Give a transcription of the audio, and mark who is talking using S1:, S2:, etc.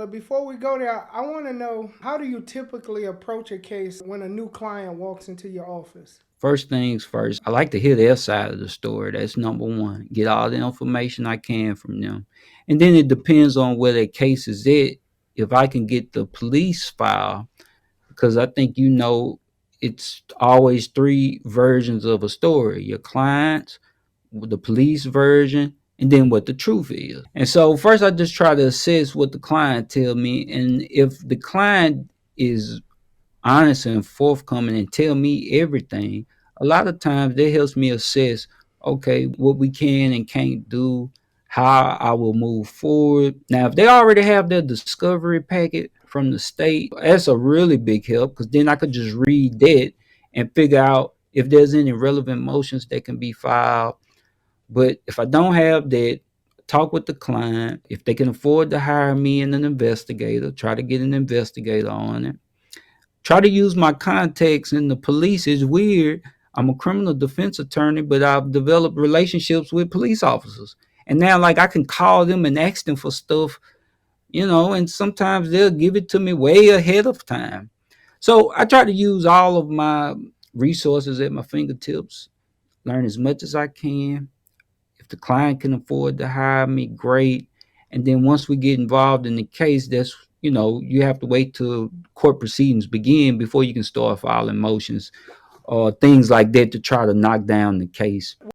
S1: But before we go there, I want to know, how do you typically approach a case when a new client walks into your office?
S2: First things first, I like to hear their side of the story. That's number one. Get all the information I can from them. And then it depends on where their case is at. If I can get the police file, because I think it's always three versions of a story: your client's, the police version, and then what the truth is. And so first I just try to assess what the client tell me. And if the client is honest and forthcoming and tell me everything, a lot of times that helps me assess, okay, what we can and can't do, how I will move forward. Now, if they already have their discovery packet from the state, that's a really big help, because then I could just read that and figure out if there's any relevant motions that can be filed. But if I don't have that, talk with the client. If they can afford to hire me and an investigator, try to get an investigator on it. Try to use my contacts in the police. Is weird. I'm a criminal defense attorney, but I've developed relationships with police officers. And now, like, I can call them and ask them for stuff, and sometimes they'll give it to me way ahead of time. So I try to use all of my resources at my fingertips, learn as much as I can. If the client can afford to hire me, great. And then once we get involved in the case, you have to wait till court proceedings begin before you can start filing motions or things like that to try to knock down the case.